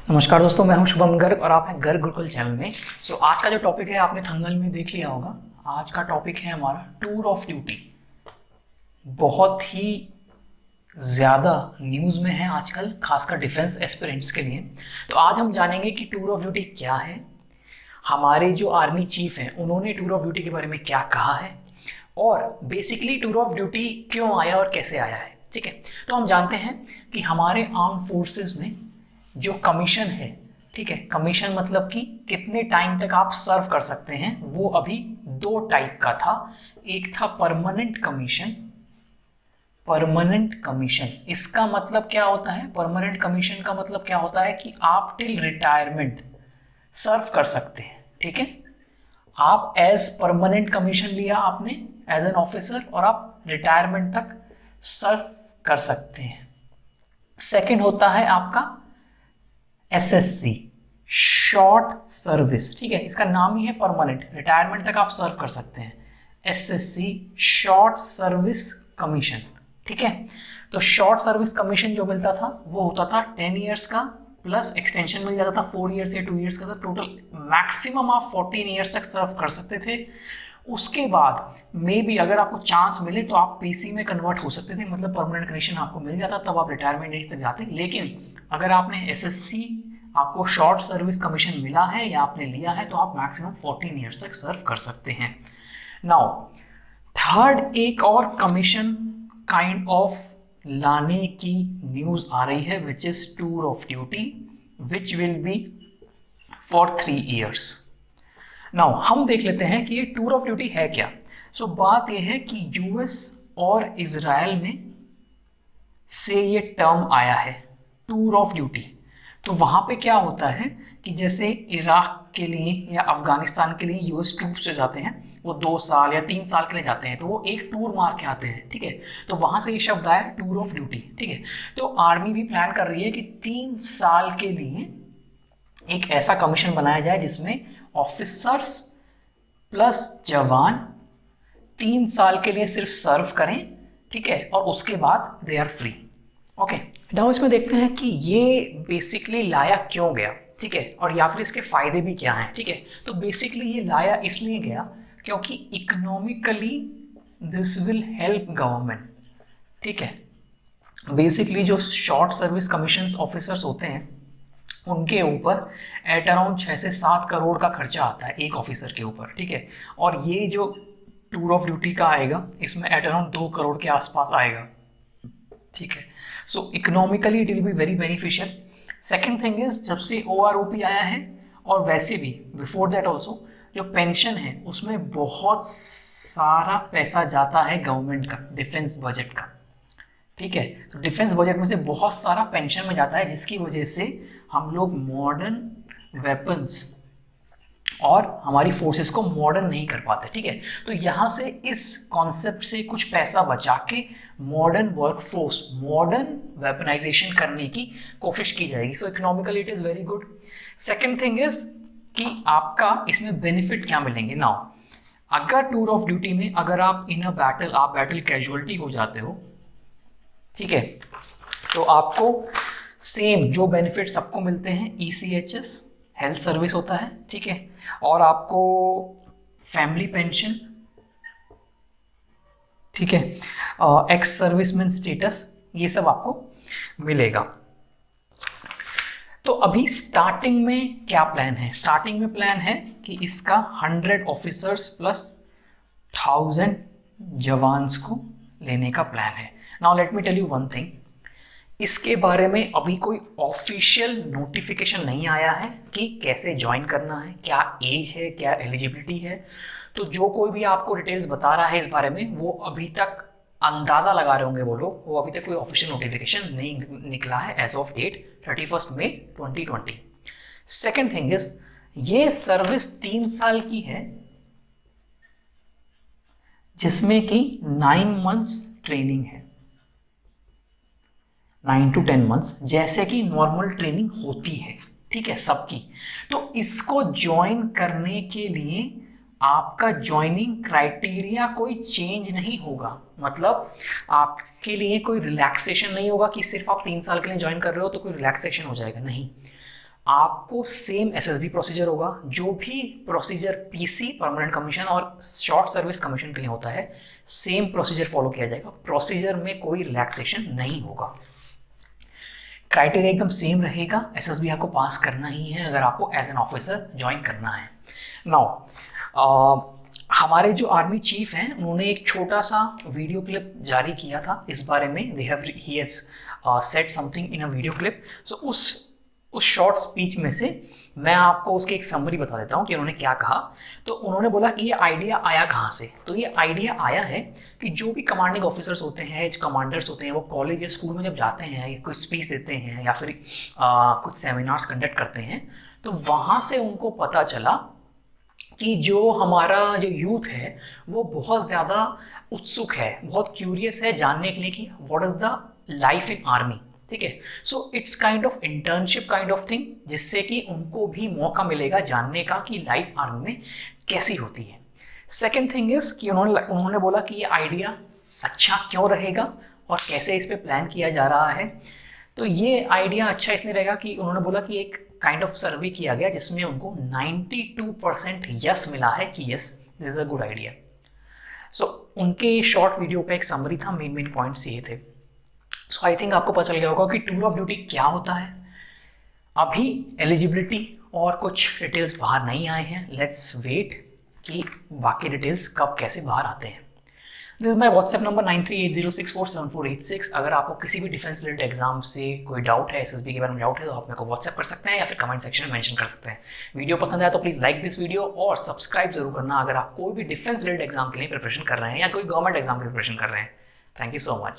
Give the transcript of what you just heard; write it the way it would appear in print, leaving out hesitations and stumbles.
नमस्कार दोस्तों, मैं हूं शुभम गर्ग और आप हैं गर्ग गुरुकुल चैनल में। आज का जो टॉपिक है आपने थंबनेल में देख लिया होगा। आज का टॉपिक है हमारा टूर ऑफ ड्यूटी। बहुत ही ज़्यादा न्यूज़ में है आजकल, खासकर डिफेंस एस्पिरेंट्स के लिए। तो आज हम जानेंगे कि टूर ऑफ ड्यूटी क्या है, हमारे जो आर्मी चीफ हैं उन्होंने टूर ऑफ ड्यूटी के बारे में क्या कहा है, और बेसिकली टूर ऑफ ड्यूटी क्यों आया और कैसे आया है। ठीक है, तो हम जानते हैं कि हमारे आर्म फोर्सेस में जो कमीशन है, ठीक है, कमीशन मतलब कि कितने टाइम तक आप सर्व कर सकते हैं, वो अभी दो टाइप का था। एक था परमानेंट कमीशन। परमानेंट कमीशन इसका मतलब क्या होता है? परमानेंट कमीशन का मतलब क्या होता है कि आप टिल रिटायरमेंट सर्व कर सकते हैं। ठीक है, आप एज परमानेंट कमीशन लिया आपने एज एन ऑफिसर और आप रिटायरमेंट तक सर्व कर सकते हैं। सेकंड होता है आपका एसएससी, शॉर्ट सर्विस। ठीक है, इसका नाम ही है परमानेंट, रिटायरमेंट तक आप सर्व कर सकते हैं। SSC short service commission. ठीक है, तो शॉर्ट सर्विस कमीशन जो मिलता था वो होता था 10 ईयर्स का, प्लस एक्सटेंशन मिल जाता था 4 ईयर्स या 2 ईयर्स का। टोटल मैक्सिमम आप 14 ईयर्स तक सर्व कर सकते थे। उसके बाद मे बी अगर आपको चांस मिले तो आप पीसी में कन्वर्ट हो सकते थे, मतलब परमानेंट कमीशन आपको मिल जाता, तब आप रिटायरमेंट एज तक जाते। लेकिन अगर आपने एसएससी, आपको शॉर्ट सर्विस कमीशन मिला है या आपने लिया है, तो आप मैक्सिमम 14 ईयर्स तक सर्व कर सकते हैं। नाउ थर्ड एक और कमीशन काइंड ऑफ लाने की न्यूज आ रही है, which is tour of duty, which will be for 3 years. Now हम देख लेते हैं कि ये टूर ऑफ ड्यूटी है क्या। बात यह है कि यूएस और इजराइल में से ये टर्म आया है टूर ऑफ ड्यूटी। तो वहां पे क्या होता है कि जैसे इराक के लिए या अफगानिस्तान के लिए यूएस ट्रूप्स जो जाते हैं वो 2 साल या 3 साल के लिए जाते हैं, तो वो एक टूर मार के आते हैं। ठीक है, तो वहां से ये शब्द आया टूर ऑफ ड्यूटी। ठीक है, तो आर्मी भी प्लान कर रही है कि 3 साल के लिए एक ऐसा कमीशन बनाया जाए जिसमें ऑफिसर्स प्लस जवान 3 साल के लिए सिर्फ सर्व करें। ठीक है, और उसके बाद they are free. Okay, now इसमें देखते हैं कि ये बेसिकली लाया क्यों गया। ठीक है, और या फिर इसके फायदे भी क्या हैं। ठीक है, तो बेसिकली ये लाया इसलिए गया क्योंकि economically this will help government. ठीक है, बेसिकली जो शॉर्ट सर्विस कमीशन ऑफिसर्स होते हैं उनके ऊपर एट अराउंड 6 से 7 करोड़ का खर्चा आता है एक ऑफिसर के ऊपर। ठीक है, और ये जो टूर ऑफ ड्यूटी का आएगा इसमें एट अराउंड 2 करोड़ के आसपास आएगा। ठीक है, so economically it will be very beneficial. Second thing is, जब से OROP आया है और वैसे भी बिफोर दैट ऑल्सो जो पेंशन है उसमें बहुत सारा पैसा जाता है गवर्नमेंट का, डिफेंस बजट का। ठीक है, तो डिफेंस बजट में से बहुत सारा पेंशन में जाता है, जिसकी वजह से हम लोग मॉडर्न वेपन्स और हमारी फोर्सेस को मॉडर्न नहीं कर पाते। ठीक है, तो यहाँ से इस कॉन्सेप्ट से कुछ पैसा बचा के मॉडर्न वर्कफोर्स, मॉडर्न वेपनाइजेशन करने की कोशिश की जाएगी। So economically it is very good. Second thing is कि आपका इसमें बेनिफिट क्या मिलेंगे। नाउ अगर टूर ऑफ ड्यूटी में अगर आप इन अ बैटल, आप बैटल कैजुअलिटी हो जाते हो, ठीक है, तो आपको सेम जो बेनिफिट सबको मिलते हैं, ECHS हेल्थ सर्विस होता है। ठीक है, और आपको फैमिली पेंशन, ठीक है, एक्स सर्विसमैन स्टेटस, ये सब आपको मिलेगा। तो अभी स्टार्टिंग में क्या प्लान है? स्टार्टिंग में प्लान है कि इसका 100 ऑफिसर्स प्लस 1000 जवान्स को लेने का प्लान है। Now let me tell you one thing, इसके बारे में अभी कोई ऑफिशियल नोटिफिकेशन नहीं आया है कि कैसे ज्वाइन करना है, क्या एज है, क्या एलिजिबिलिटी है। तो जो कोई भी आपको डिटेल्स बता रहा है इस बारे में वो अभी तक अंदाज़ा लगा रहे होंगे वो लोग, वो अभी तक कोई ऑफिशियल नोटिफिकेशन नहीं निकला है as of date 31 May 2020। Second thing is, ये सर्विस 3 साल की है जिसमें कि 9 मंथ्स ट्रेनिंग है, 9 to 10 मंथ्स, जैसे कि नॉर्मल ट्रेनिंग होती है। ठीक है, सबकी। तो इसको ज्वाइन करने के लिए आपका ज्वाइनिंग क्राइटेरिया कोई चेंज नहीं होगा, मतलब आपके लिए कोई रिलैक्सेशन नहीं होगा कि सिर्फ आप 3 साल के लिए ज्वाइन कर रहे हो तो कोई रिलैक्सेशन हो जाएगा, नहीं। आपको सेम एसएसबी प्रोसीजर होगा, जो भी प्रोसीजर पीसी परमानेंट कमीशन और शॉर्ट सर्विस कमीशन के लिए होता है, सेम प्रोसीजर फॉलो किया जाएगा। प्रोसीजर में कोई रिलैक्सेशन नहीं होगा। क्राइटेरिया एकदम सेम रहेगा, एसएसबी आपको पास करना ही है अगर आपको एज एन ऑफिसर ज्वाइन करना है। नाउ हमारे जो आर्मी चीफ हैं उन्होंने एक छोटा सा वीडियो क्लिप जारी किया था इस बारे में। He has said something in a video clip. So उस शॉर्ट स्पीच में से मैं आपको उसकी एक समरी बता देता हूँ कि उन्होंने क्या कहा। तो उन्होंने बोला कि ये आइडिया आया कहाँ से। तो ये आइडिया आया है कि जो भी कमांडिंग ऑफिसर्स होते हैं, जो कमांडर्स होते हैं, वो कॉलेज या स्कूल में जब जाते हैं या कोई स्पीच देते हैं या फिर कुछ सेमिनार्स कंडक्ट करते हैं, तो वहाँ से उनको पता चला कि जो हमारा जो यूथ है वो बहुत ज़्यादा उत्सुक है, बहुत क्यूरियस है जानने के लिए कि what is the life in army. ठीक है, so it's kind of internship kind of thing, जिससे कि उनको भी मौका मिलेगा जानने का कि लाइफ आर्मी में कैसी होती है। सेकेंड थिंग इज कि उन्होंने बोला कि ये आइडिया अच्छा क्यों रहेगा और कैसे इस पर प्लान किया जा रहा है। तो ये आइडिया अच्छा इसलिए रहेगा कि उन्होंने बोला कि एक काइंड ऑफ सर्वे किया गया जिसमें उनको 92% यस मिला है कि yes this is a good idea. So उनके शॉर्ट वीडियो का एक समरी था, मेन पॉइंट्स ये थे। सो आई थिंक आपको पता चल गया होगा कि टूर ऑफ ड्यूटी क्या होता है। अभी एलिजिबिलिटी और कुछ डिटेल्स बाहर नहीं आए हैं, लेट्स वेट कि बाकी डिटेल्स कब कैसे बाहर आते हैं। This is my WhatsApp number 9380647486। अगर आपको किसी भी डिफेंस रिलेटेड एग्जाम से कोई डाउट है, एसएसबी के बारे में डाउट है, तो आप मेरे को व्हाट्सएप कर सकते हैं या फिर कमेंट सेक्शन में मेंशन कर सकते हैं। वीडियो पसंद आया तो प्लीज़ लाइक दिस वीडियो और सब्सक्राइब जरूर करना अगर आप कोई भी डिफेंस रिलेटेड एग्जाम के लिए प्रिपरेशन कर रहे हैं या कोई गवर्नमेंट एग्जाम की प्रिपरेशन कर रहे हैं। Thank you so much.